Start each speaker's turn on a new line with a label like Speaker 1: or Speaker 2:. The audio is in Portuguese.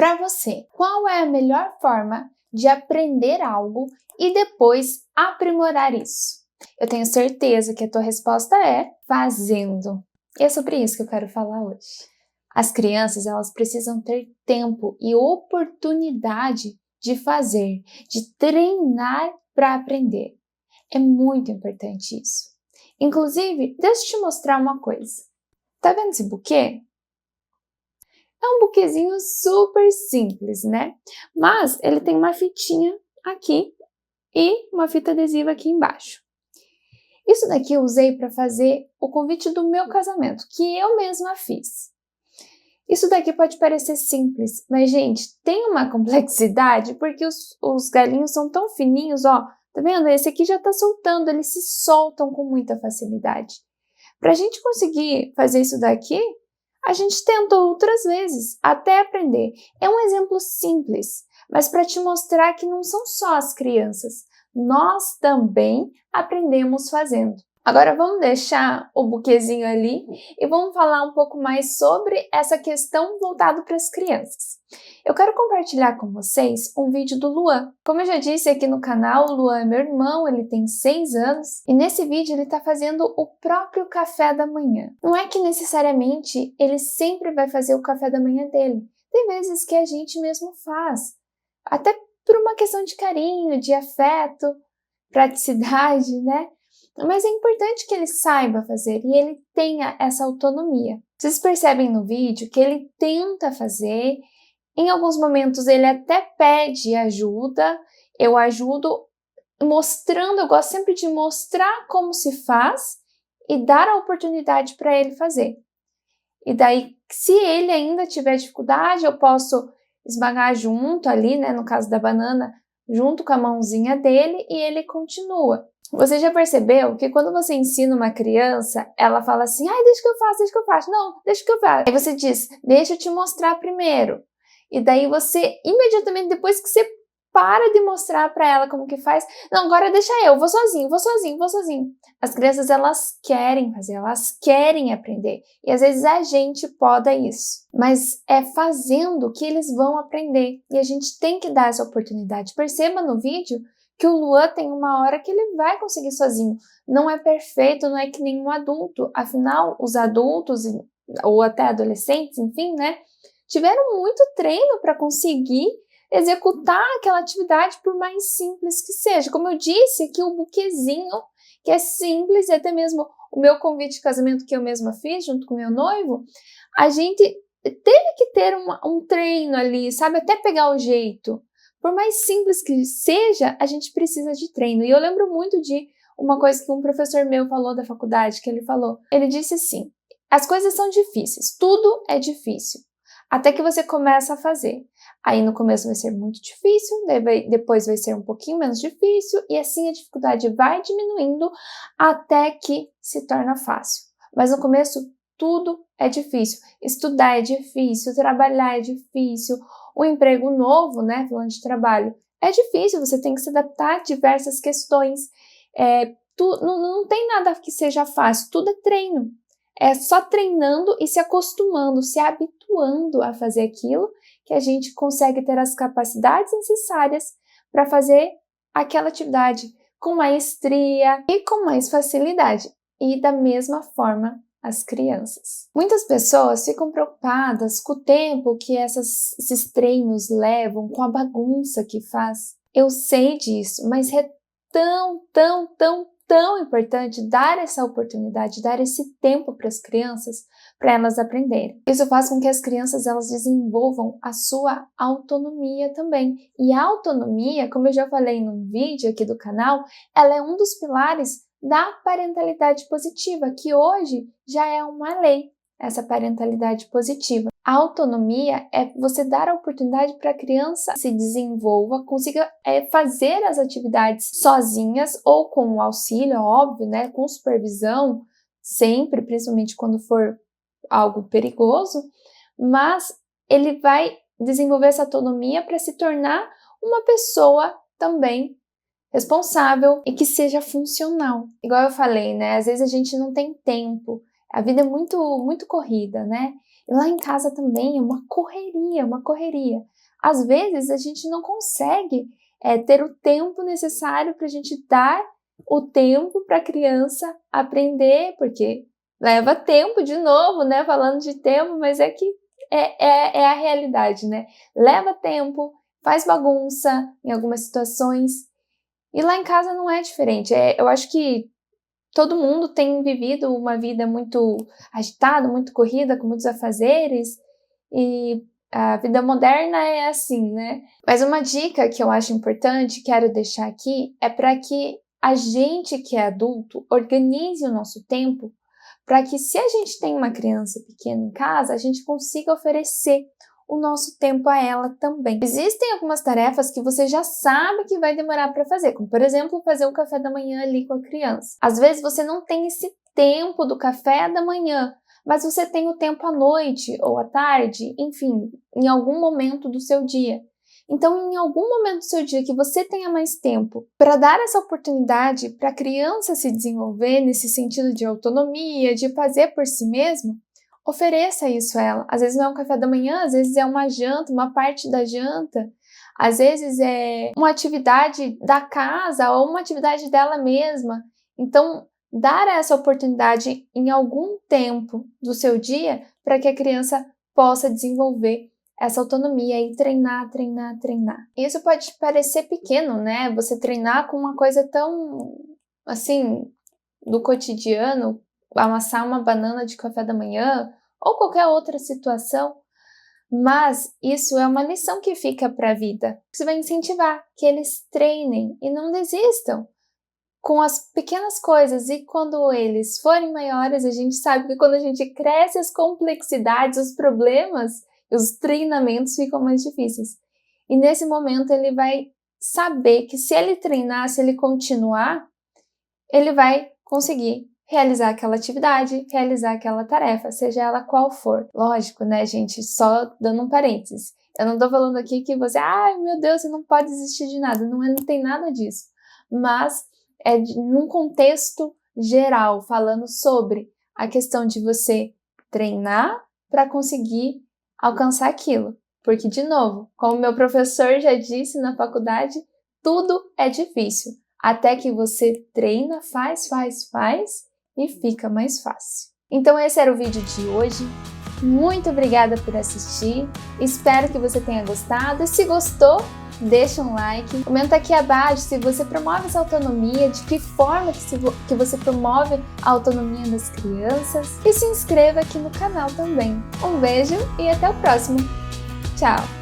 Speaker 1: Para você, qual é a melhor forma de aprender algo e depois aprimorar isso? Eu tenho certeza que a tua resposta é fazendo. E é sobre isso que eu quero falar hoje. As crianças, elas precisam ter tempo e oportunidade de fazer, de treinar para aprender. É muito importante isso. Inclusive, deixa eu te mostrar uma coisa. Tá vendo esse buquê? É um buquezinho super simples, né? Mas ele tem uma fitinha aqui e uma fita adesiva aqui embaixo. Isso daqui eu usei para fazer o convite do meu casamento, que eu mesma fiz. Isso daqui pode parecer simples, mas, gente, tem uma complexidade porque os galinhos são tão fininhos, ó. Tá vendo? Esse aqui já tá soltando, eles se soltam com muita facilidade. Para a gente conseguir fazer isso daqui, a gente tenta outras vezes, até aprender. É um exemplo simples, mas para te mostrar que não são só as crianças, nós também aprendemos fazendo. Agora vamos deixar o buquezinho ali e vamos falar um pouco mais sobre essa questão voltada para as crianças. Eu quero compartilhar com vocês um vídeo do Luan. Como eu já disse aqui no canal, o Luan é meu irmão, ele tem 6 anos e nesse vídeo ele está fazendo o próprio café da manhã. Não é que necessariamente ele sempre vai fazer o café da manhã dele. Tem vezes que a gente mesmo faz, até por uma questão de carinho, de afeto, praticidade, né? Mas é importante que ele saiba fazer e ele tenha essa autonomia. Vocês percebem no vídeo que ele tenta fazer, em alguns momentos ele até pede ajuda, eu ajudo mostrando, eu gosto sempre de mostrar como se faz e dar a oportunidade para ele fazer. E daí, se ele ainda tiver dificuldade, eu posso esmagar junto ali, né, no caso da banana, junto com a mãozinha dele e ele continua. Você já percebeu que quando você ensina uma criança, ela fala assim, ai, deixa que eu faço, deixa que eu faço. Não, deixa que eu faço. Aí você diz, deixa eu te mostrar primeiro. E daí você, imediatamente depois que você para de mostrar para ela como que faz, não, agora deixa eu, vou sozinho, vou sozinho, vou sozinho. As crianças, elas querem fazer, elas querem aprender. E às vezes a gente poda isso. Mas é fazendo que eles vão aprender. E a gente tem que dar essa oportunidade. Perceba no vídeo que o Luan tem uma hora que ele vai conseguir sozinho. Não é perfeito, não é que nenhum adulto. Afinal, os adultos, ou até adolescentes, enfim, né, tiveram muito treino para conseguir executar aquela atividade, por mais simples que seja. Como eu disse, aqui o buquezinho, que é simples, e até mesmo o meu convite de casamento que eu mesma fiz, junto com o meu noivo, a gente teve que ter um treino ali, sabe, até pegar o jeito. Por mais simples que seja, a gente precisa de treino. E eu lembro muito de uma coisa que um professor meu falou da faculdade, que ele falou. Ele disse assim, as coisas são difíceis, tudo é difícil, até que você começa a fazer. Aí no começo vai ser muito difícil, depois vai ser um pouquinho menos difícil, e assim a dificuldade vai diminuindo até que se torna fácil. Mas no começo tudo é difícil. Estudar é difícil, trabalhar é difícil, o emprego novo, né, falando de trabalho, é difícil, você tem que se adaptar a diversas questões. Não tem nada que seja fácil, tudo é treino. É só treinando e se acostumando, se habituando a fazer aquilo que a gente consegue ter as capacidades necessárias para fazer aquela atividade com maestria e com mais facilidade. E da mesma forma, as crianças. Muitas pessoas ficam preocupadas com o tempo que esses treinos levam, com a bagunça que faz. Eu sei disso, mas é tão importante dar essa oportunidade, dar esse tempo para as crianças, para elas aprenderem. Isso faz com que as crianças elas desenvolvam a sua autonomia também. E a autonomia, como eu já falei num vídeo aqui do canal, ela é um dos pilares da parentalidade positiva, que hoje já é uma lei, essa parentalidade positiva. A autonomia é você dar a oportunidade para a criança se desenvolva, consiga fazer as atividades sozinhas ou com o auxílio, óbvio, né, com supervisão, sempre, principalmente quando for algo perigoso, mas ele vai desenvolver essa autonomia para se tornar uma pessoa também responsável e que seja funcional. Igual eu falei, né? Às vezes a gente não tem tempo, a vida é muito corrida, né? E lá em casa também é uma correria, uma correria. Às vezes a gente não consegue ter o tempo necessário para a gente dar o tempo para a criança aprender, porque leva tempo de novo, né? Falando de tempo, mas é que é a realidade, né? Leva tempo, faz bagunça em algumas situações. E lá em casa não é diferente. Eu acho que todo mundo tem vivido uma vida muito agitada, muito corrida, com muitos afazeres, e a vida moderna é assim, né? Mas uma dica que eu acho importante, quero deixar aqui, é para que a gente que é adulto organize o nosso tempo para que, se a gente tem uma criança pequena em casa, a gente consiga oferecer o nosso tempo a ela também. Existem algumas tarefas que você já sabe que vai demorar para fazer, como por exemplo, fazer o café da manhã ali com a criança. Às vezes você não tem esse tempo do café da manhã, mas você tem o tempo à noite ou à tarde, enfim, em algum momento do seu dia. Então, em algum momento do seu dia que você tenha mais tempo para dar essa oportunidade para a criança se desenvolver nesse sentido de autonomia, de fazer por si mesmo, ofereça isso a ela. Às vezes não é um café da manhã, às vezes é uma janta, uma parte da janta, às vezes é uma atividade da casa ou uma atividade dela mesma. Então, dar essa oportunidade em algum tempo do seu dia para que a criança possa desenvolver essa autonomia e treinar. Isso pode parecer pequeno, né? Você treinar com uma coisa tão, assim, do cotidiano, amassar uma banana de café da manhã ou qualquer outra situação, mas isso é uma lição que fica para a vida. Você vai incentivar que eles treinem e não desistam com as pequenas coisas, e quando eles forem maiores, a gente sabe que quando a gente cresce, as complexidades, os problemas, os treinamentos ficam mais difíceis. E nesse momento ele vai saber que se ele treinar, se ele continuar, ele vai conseguir realizar aquela atividade, realizar aquela tarefa, seja ela qual for. Lógico, né, gente? Só dando um parênteses. Eu não tô falando aqui que você, ai meu Deus, você não pode desistir de nada. Não tem nada disso. Mas num contexto geral, falando sobre a questão de você treinar para conseguir alcançar aquilo. Porque, de novo, como meu professor já disse na faculdade, tudo é difícil. Até que você treina, faz e fica mais fácil. Então esse era o vídeo de hoje. Muito obrigada por assistir. Espero que você tenha gostado. E se gostou, deixa um like. Comenta aqui abaixo se você promove essa autonomia, de que forma que você promove a autonomia das crianças. E se inscreva aqui no canal também. Um beijo e até o próximo. Tchau!